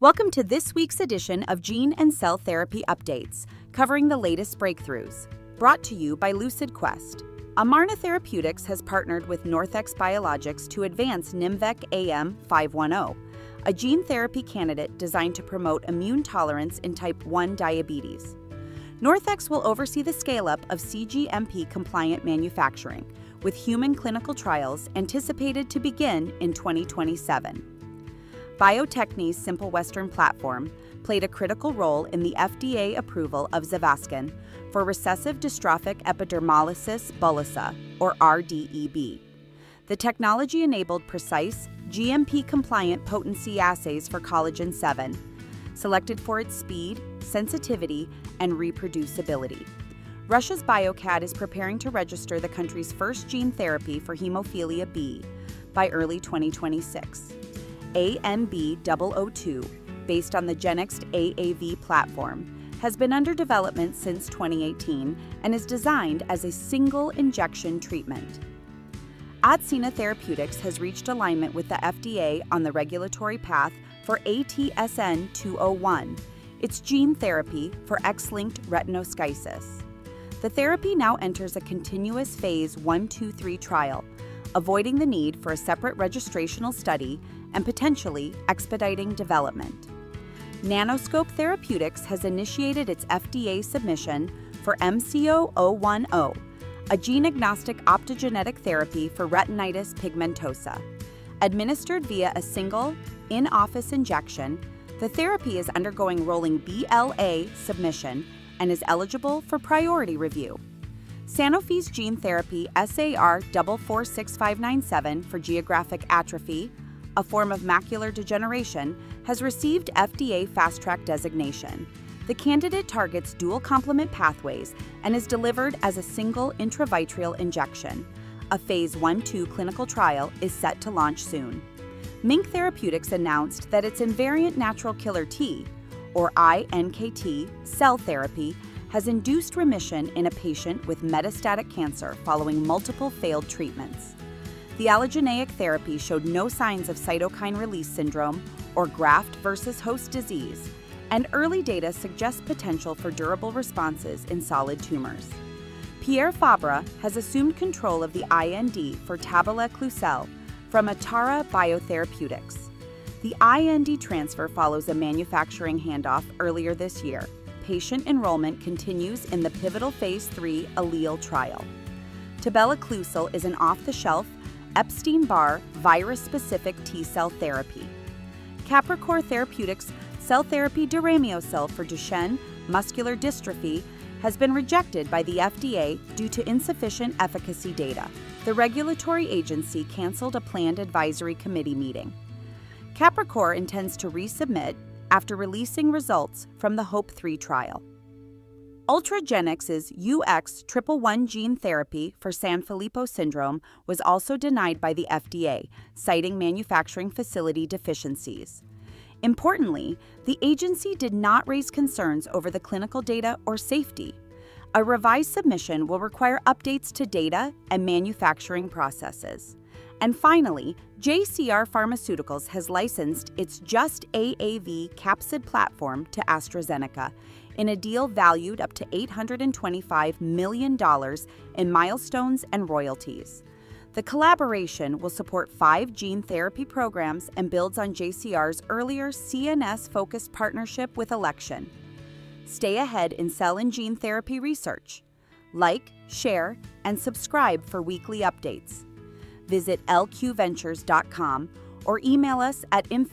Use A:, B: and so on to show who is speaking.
A: Welcome to this week's edition of Gene and Cell Therapy Updates, covering the latest breakthroughs. Brought to you by Lucid Quest. Amarna Therapeutics has partnered with Northex Biologics to advance Nimvec AM510, a gene therapy candidate designed to promote immune tolerance in type 1 diabetes. Northex will oversee the scale-up of CGMP-compliant manufacturing, with human clinical trials anticipated to begin in 2027. Bio-Techne's Simple Western platform played a critical role in the FDA approval of Zavascan for recessive dystrophic epidermolysis bullosa, or RDEB. The technology enabled precise, GMP-compliant potency assays for collagen 7, selected for its speed, sensitivity, and reproducibility. Russia's BioCAD is preparing to register the country's first gene therapy for hemophilia B by early 2026. ANB002, based on the Genext AAV platform, has been under development since 2018 and is designed as a single injection treatment. Atsena Therapeutics has reached alignment with the FDA on the regulatory path for ATSN-201, its gene therapy for X-linked retinoschisis. The therapy now enters a continuous phase 1-2-3 trial, avoiding the need for a separate registrational study and potentially expediting development. Nanoscope Therapeutics has initiated its FDA submission for MCO-010, a gene-agnostic optogenetic therapy for retinitis pigmentosa. Administered via a single, in-office injection, the therapy is undergoing rolling BLA submission and is eligible for priority review. Sanofi's gene therapy SAR-446597 for geographic atrophy, a form of macular degeneration, has received FDA Fast Track designation. The candidate targets dual complement pathways and is delivered as a single intravitreal injection. A phase 1-2 clinical trial is set to launch soon. MiNK Therapeutics announced that its invariant natural killer T, or iNKT, cell therapy has induced remission in a patient with metastatic cancer following multiple failed treatments. The allogeneic therapy showed no signs of cytokine release syndrome or graft versus host disease, and early data suggests potential for durable responses in solid tumors. Pierre Fabre has assumed control of the IND for tabelecleucel from Atara Biotherapeutics. The IND transfer follows a manufacturing handoff earlier this year. Patient enrollment continues in the pivotal phase 3 ALLELE trial. Tabelecleucel is an off-the-shelf Epstein-Barr virus-specific T-cell therapy. Capricor Therapeutics' cell therapy Deramiocel for Duchenne muscular dystrophy has been rejected by the FDA due to insufficient efficacy data. The regulatory agency canceled a planned advisory committee meeting. Capricor intends to resubmit after releasing results from the HOPE-3 trial. Ultragenyx's UX111 gene therapy for Sanfilippo syndrome was also denied by the FDA, citing manufacturing facility deficiencies. Importantly, the agency did not raise concerns over the clinical data or safety. A revised submission will require updates to data and manufacturing processes. And finally, JCR Pharmaceuticals has licensed its Just AAV capsid platform to AstraZeneca in a deal valued up to $825 million in milestones and royalties. The collaboration will support 5 gene therapy programs and builds on JCR's earlier CNS-focused partnership with Alexion. Stay ahead in cell and gene therapy research. Like, share, and subscribe for weekly updates. Visit lqventures.com or email us at info